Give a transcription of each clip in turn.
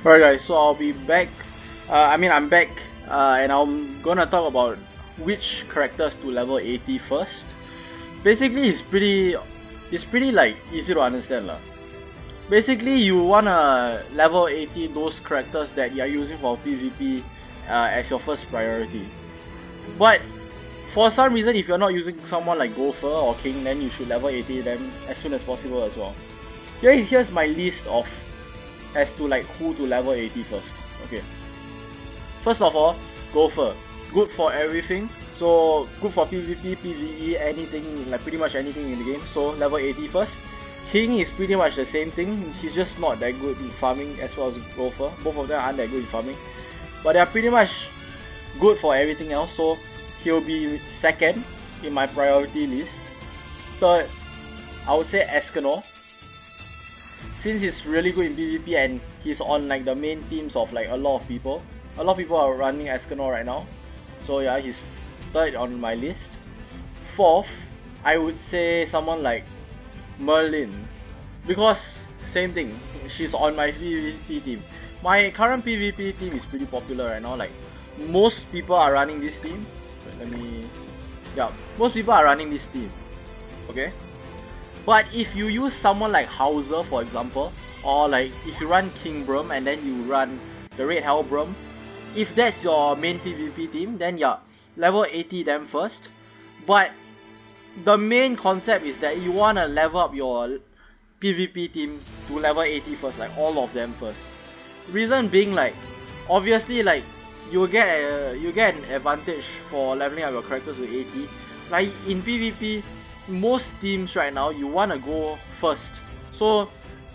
Alright guys, so I'll be back, I'm back, and I'm gonna talk about which characters to level 80 first. Basically, it's pretty like easy to understand lah. Basically, you wanna level 80 those characters that you're using for PvP as your first priority. But for some reason, if you're not using someone like Gopher or King, then you should level 80 them as soon as possible as well. Here's my list of as to like who to level 80 first. Okay. First of all, Gopher. Good for everything. So good for PvP, PvE, anything, like pretty much anything in the game. So level 80 first. King is pretty much the same thing. He's just not that good in farming as well as Gopher. Both of them aren't that good in farming. But they are pretty much good for everything else. So he'll be second in my priority list. Third, I would say Escanor. Since he's really good in PvP and he's on like the main teams of like a lot of people. A lot of people are running Escanor right now. So yeah, he's third on my list. Fourth, I would say someone like Merlin. Because same thing, she's on my PvP team. My current PvP team is pretty popular right now. Like most people are running this team. Most people are running this team. Okay? But if you use someone like Hauser, for example, or like if you run King Brum and then you run the Red Hell Brum, if that's your main PvP team, then yeah, level 80 them first. But the main concept is that you wanna level up your PvP team to level 80 first, like all of them first. Reason being, like obviously, like you get an advantage for leveling up your characters to 80. Like in PvP, most teams right now you wanna go first, so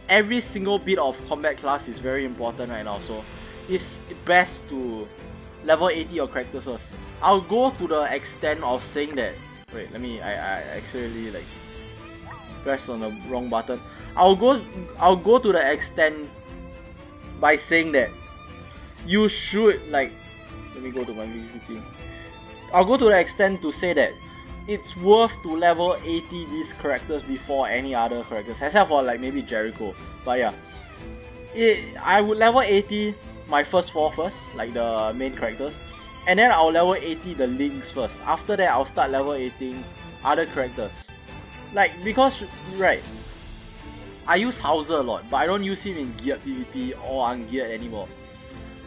every single bit of combat class is very important right now. So it's best to level 80 your characters first. I'll go to the extent of saying that. Wait, I actually like pressed on the wrong button. I'll go to the extent by saying that you should like. Let me go to my PvP. I'll go to the extent to say that it's worth to level 80 these characters before any other characters, except for like maybe Jericho. But yeah, I would level 80 my first four first, like the main characters, and then I'll level 80 the links first. After that, I'll start level 80 other characters. Like because right, I use Hauser a lot, but I don't use him in geared PvP or ungeared anymore.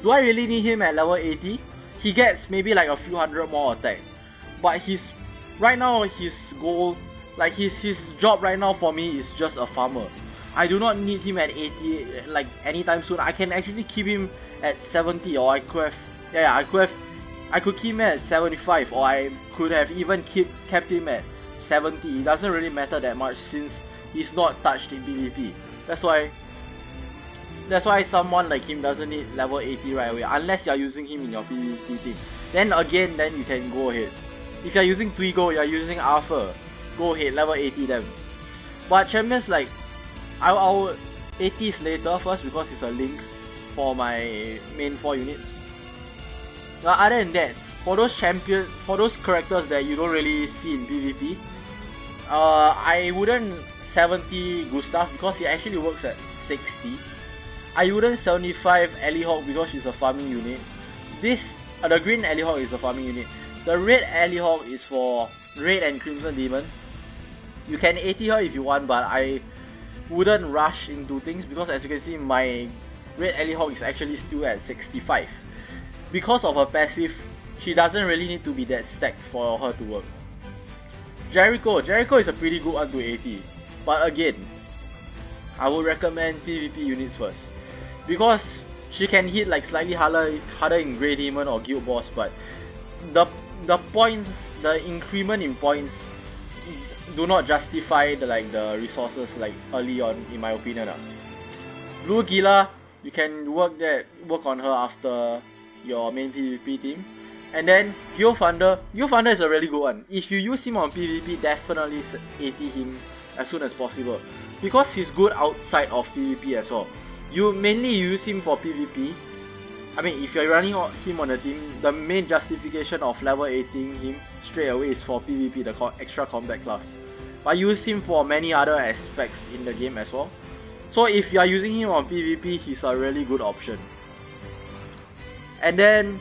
Do I really need him at level 80? He gets maybe like a few hundred more attack, but right now his goal, like his job right now for me is just a farmer. I do not need him at 80 like anytime soon. I can actually keep him at 70, or I could keep him at 75, or I could have even kept him at 70. It doesn't really matter that much since he's not touched in PvP. That's why someone like him doesn't need level 80 right away, unless you're using him in your PvP team. Then you can go ahead. If you're using Twigo, you're using Arthur, go ahead, level 80 them. But champions, like I'll 80s later first because it's a link for my main 4 units. But other than that, for those characters that you don't really see in PvP, I wouldn't 70 Gustav because he actually works at 60. I wouldn't 75 Elihawk because she's a farming unit. The green Elihawk is a farming unit. The red Elihawk is for red and crimson demon. You can 80 her if you want, but I wouldn't rush into things because as you can see, my red Elihawk is actually still at 65. Because of her passive, she doesn't really need to be that stacked for her to work. Jericho is a pretty good one to 80, but again, I would recommend PvP units first because she can hit like slightly harder in Grey Demon or Guild Boss, but the increment in points do not justify the resources like early on, in my opinion. Blue Gila, you can work on her after your main PvP team. And then Gil Thunder is a really good one. If you use him on PvP, definitely 80 him as soon as possible because he's good outside of PvP as well. You mainly use him for PvP. I mean, if you're running him on the team, the main justification of level 80 him straight away is for PvP, the extra combat class. But use him for many other aspects in the game as well. So if you are using him on PvP, he's a really good option. And then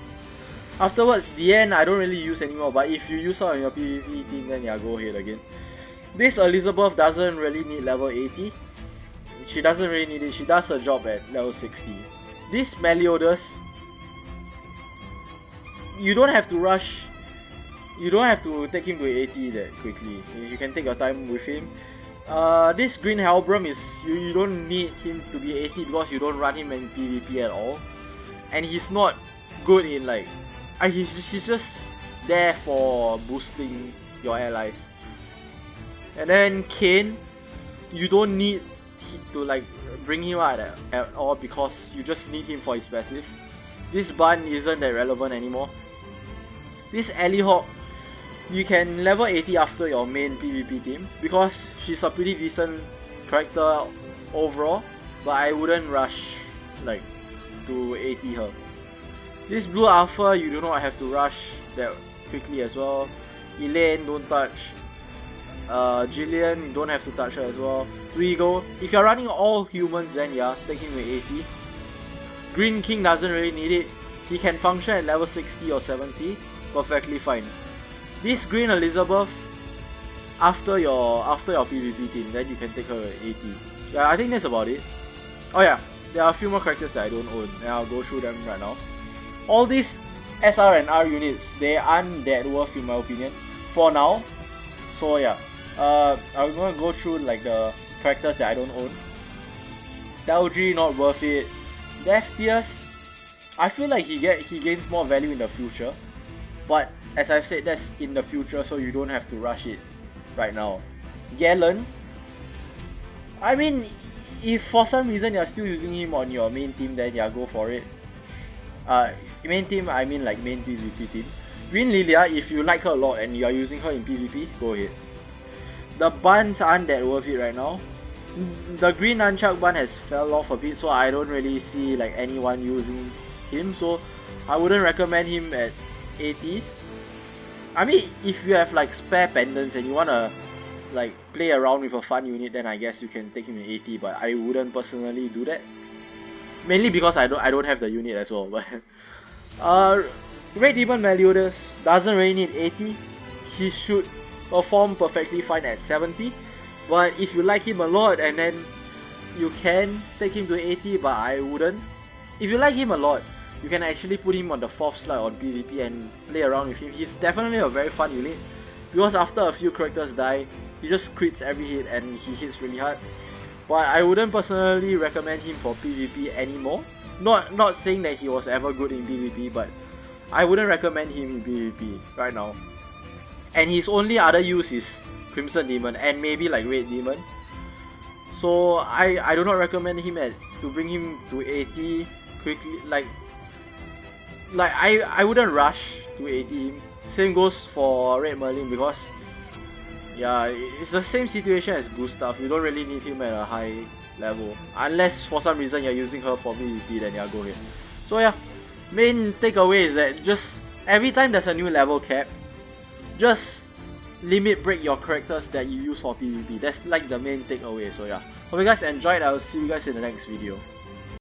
afterwards, Diane I don't really use anymore, but if you use her on your PvP team, then yeah, go ahead again. This Elizabeth doesn't really need level 80. She doesn't really need it, she does her job at level 60. This Meliodas, you don't have to rush, you don't have to take him to 80 that quickly. You can take your time with him. This Green Helbram is, you don't need him to be 80 because you don't run him in PvP at all. And he's not good in like, he's just there for boosting your allies. And then Kain, you don't need to like bring him out at all because you just need him for his passive. This Bun isn't that relevant anymore. This Ellie Hawk, you can level 80 after your main PvP team because she's a pretty decent character overall, but I wouldn't rush like to 80 her. This Blue Alpha, you do not have to rush that quickly as well. Elaine, don't touch. Jillian, you don't have to touch her as well. Dwego, if you're running all humans, then yeah, take him with 80. Green King doesn't really need it. He can function at level 60 or 70, perfectly fine. This Green Elizabeth, after your PvP team, then you can take her at 80. Yeah, I think that's about it. Oh yeah, there are a few more characters that I don't own, and I'll go through them right now. All these SR and R units, they aren't that worth in my opinion, for now. So yeah, I'm gonna go through like the characters that I don't own. Daldry, not worth it. Deathtius, I feel like he gains more value in the future, but as I've said, that's in the future, so you don't have to rush it right now. Galen, I mean, if for some reason you're still using him on your main team, then yeah, go for it. Main team, I mean like main PvP team. Green Lilia, if you like her a lot and you are using her in PvP, go ahead. The buns aren't that worth it right now. The green Nunchuck bun has fell off a bit, so I don't really see like anyone using him, so I wouldn't recommend him at 80. I mean, if you have like spare pendants and you wanna like play around with a fun unit, then I guess you can take him at 80, but I wouldn't personally do that. Mainly because I don't have the unit as well. But Red Demon Meliodas doesn't really need 80. He should perform perfectly fine at 70. But if you like him a lot, and then you can take him to 80, but I wouldn't. If you like him a lot, you can actually put him on the 4th slot on PvP and play around with him. He's definitely a very fun unit, because after a few characters die, he just crits every hit and he hits really hard. But I wouldn't personally recommend him for PvP anymore. Not saying that he was ever good in PvP, but I wouldn't recommend him in PvP right now. And his only other use is Crimson Demon and maybe like Red Demon. So I do not recommend him to bring him to 80 quickly. Like I wouldn't rush to 80 him. Same goes for Red Merlin, because yeah, it's the same situation as Gustav. You don't really need him at a high level, unless for some reason you're using her for PvP, then yeah, go ahead. So yeah, main takeaway is that just every time there's a new level cap, just limit break your characters that you use for PvP. That's like the main takeaway. So yeah, hope you guys enjoyed. I'll see you guys in the next video.